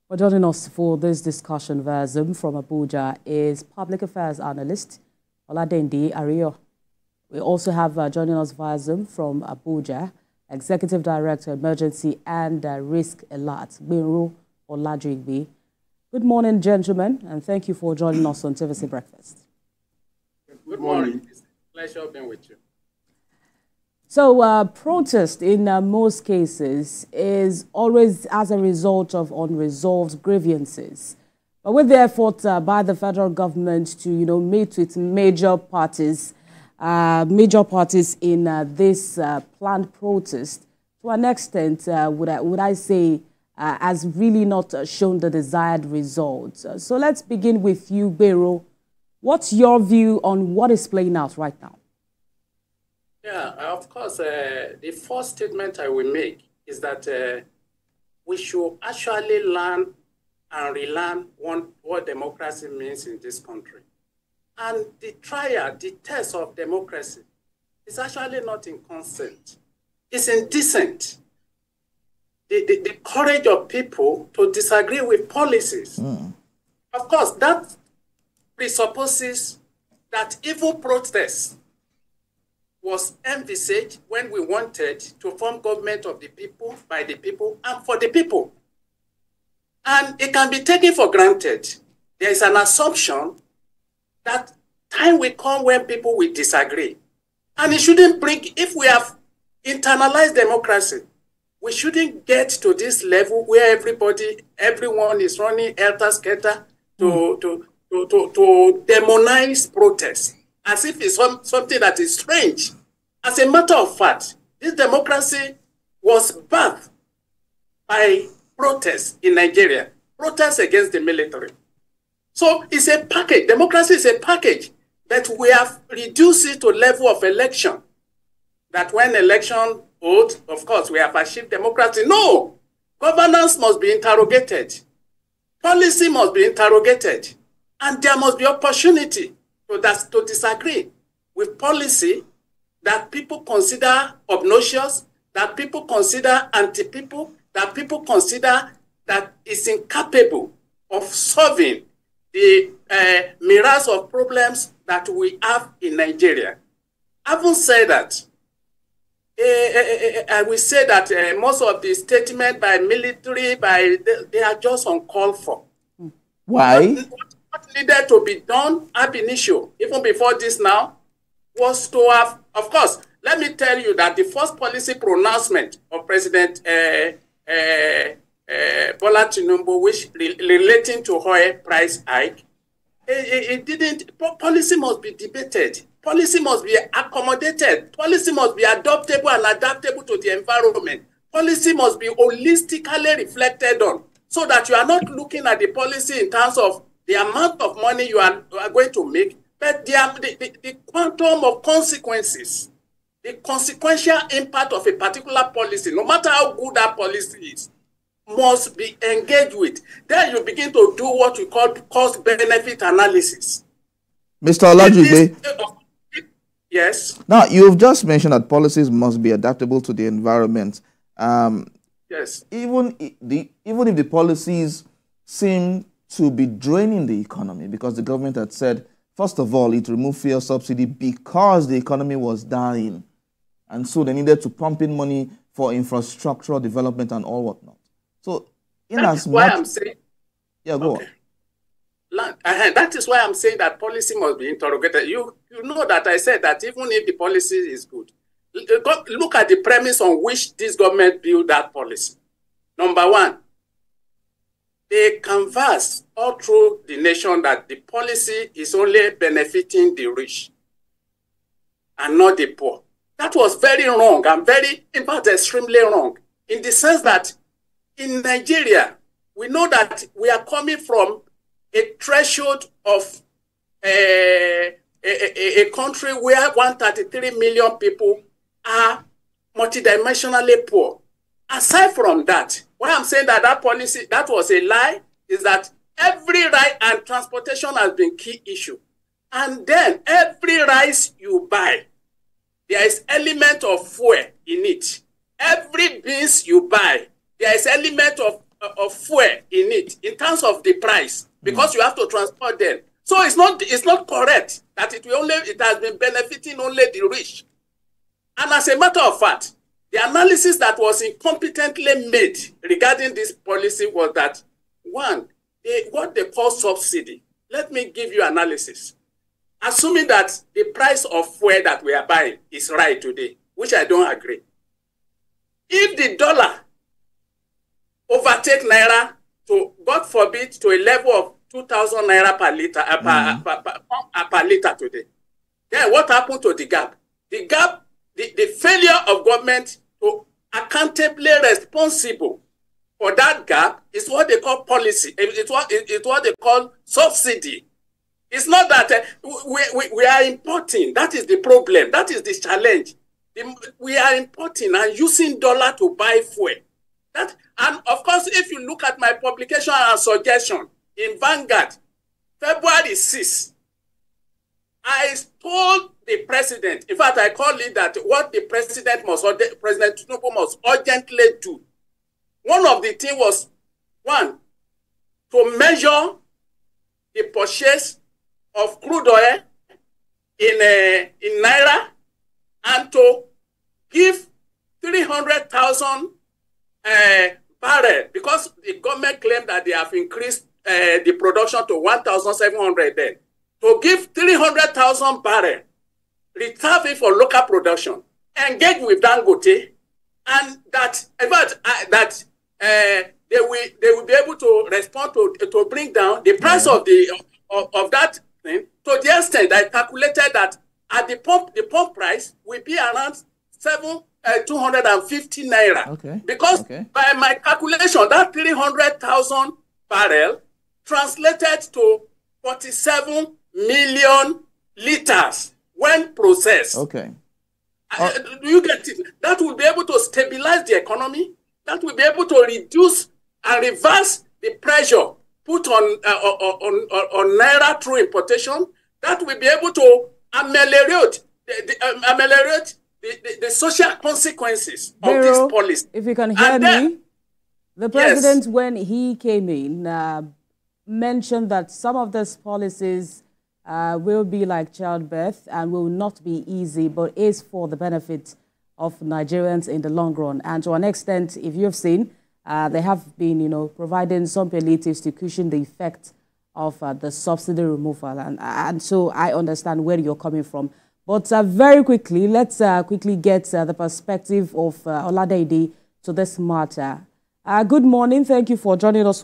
Well, joining us for this discussion via Zoom from Abuja is public affairs analyst Oladendi Ario. We also have joining us via Zoom from Abuja, Executive Director, Emergency and Risk Alert, Gbenro Olajigbe. Good morning, gentlemen, and thank you for joining us on TVC Breakfast. Good morning. It's a pleasure being with you. So protest in most cases is always as a result of unresolved grievances. But with the effort by the federal government to, meet with major parties in this planned protest, to an extent, would I say, has really not shown the desired results. So let's begin with you, Bero. What's your view on what is playing out right now? Yeah, of course, the first statement I will make is that we should actually learn and relearn what democracy means in this country. And the test of democracy is actually not in consent. It's in dissent. The courage of people to disagree with policies. Of course, that presupposes that even protest was envisaged when we wanted to form government of the people, by the people, and for the people. And it can be taken for granted. There is an assumption that time will come when people will disagree. And it shouldn't bring, if we have internalized democracy, we shouldn't get to this level where everyone is running helter-skelter to demonize protest, as if it's something that is strange. As a matter of fact, this democracy was birthed by protests in Nigeria, protests against the military. So it's a package. Democracy is a package, but we have reduced it to level of election. That when election hold, of course, we have achieved democracy. No! Governance must be interrogated. Policy must be interrogated. And there must be opportunity to disagree with policy that people consider obnoxious, that people consider anti-people, that people consider that is incapable of solving the myriad of problems that we have in Nigeria. Having said that, I will say that most of the statements by military, they are just uncalled for. Why? What needed to be done ab initio, even before this now, was to have, of course, let me tell you that the first policy pronouncement of President Bola Tinubu, which relating to oil price hike, policy must be debated. Policy must be accommodated. Policy must be adaptable and adaptable to the environment. Policy must be holistically reflected on, so that you are not looking at the policy in terms of the amount of money you are going to make, but the quantum of consequences, the consequential impact of a particular policy, no matter how good that policy is, must be engaged with. Then you begin to do what we call cost-benefit analysis. Mr. Olajigbe. Yes. Now, you've just mentioned that policies must be adaptable to the environment. Yes. Even if the policies seem to be draining the economy, because the government had said, first of all, it removed fuel subsidy because the economy was dying. And so they needed to pump in money for infrastructural development and all whatnot. So, that's why I'm saying... Yeah, go on. That is why I'm saying that policy must be interrogated. You know that I said that even if the policy is good, look at the premise on which this government built that policy. Number one, they canvass all through the nation that the policy is only benefiting the rich and not the poor. That was very wrong and in fact, extremely wrong, in the sense that in Nigeria, we know that we are coming from a threshold of a country where 133 million people are multidimensionally poor. Aside from that, why I'm saying that policy, that was a lie, is that every right and transportation has been key issue. And then every rice you buy, there is element of fuel in it. Every beans you buy, there is element of of fuel in it, in terms of the price, because you have to transport them. So it's not correct that it has been benefiting only the rich. And as a matter of fact, the analysis that was incompetently made regarding this policy was that, one, what they call subsidy. Let me give you analysis. Assuming that the price of fuel that we are buying is right today, which I don't agree. If the dollar overtake naira to, God forbid, to a level of 2,000 naira per liter, per liter today, then what happened to the gap? The gap, the failure of government to accountably responsible for that gap is what they call policy. It's what they call subsidy. It's not that we are importing. That is the problem. That is the challenge. We are importing and using dollar to buy fuel. And of course, if you look at my publication and suggestion in Vanguard, February 6th, I told the president, in fact, I call it that what the president President Tinubu must urgently do. One of the things was, one, to measure the purchase of crude oil in naira, and to give 300,000 barrels, because the government claimed that they have increased the production to 1,700 then. To give 300,000 barrels, reserve it for local production, engage with Dangote, and that, in fact, they will be able to respond to bring down the price of that thing to the extent that I calculated that at the pump price will be around 250 naira. Okay. Because by my calculation, that 300,000 barrel translated to 47 million liters when processed. Okay. Do you get it? That will be able to stabilize the economy. That will be able to reduce and reverse the pressure put on naira through importation. That will be able to ameliorate the social consequences of this policy. If you can hear me, the president, when he came in, mentioned that some of these policies will be like childbirth and will not be easy, but is for the benefit of Nigerians in the long run. And to an extent, if you've seen, they have been, providing some palliatives to cushion the effect of the subsidy removal. And so I understand where you're coming from. But very quickly, let's quickly get the perspective of Oladide to this matter. Good morning. Thank you for joining us.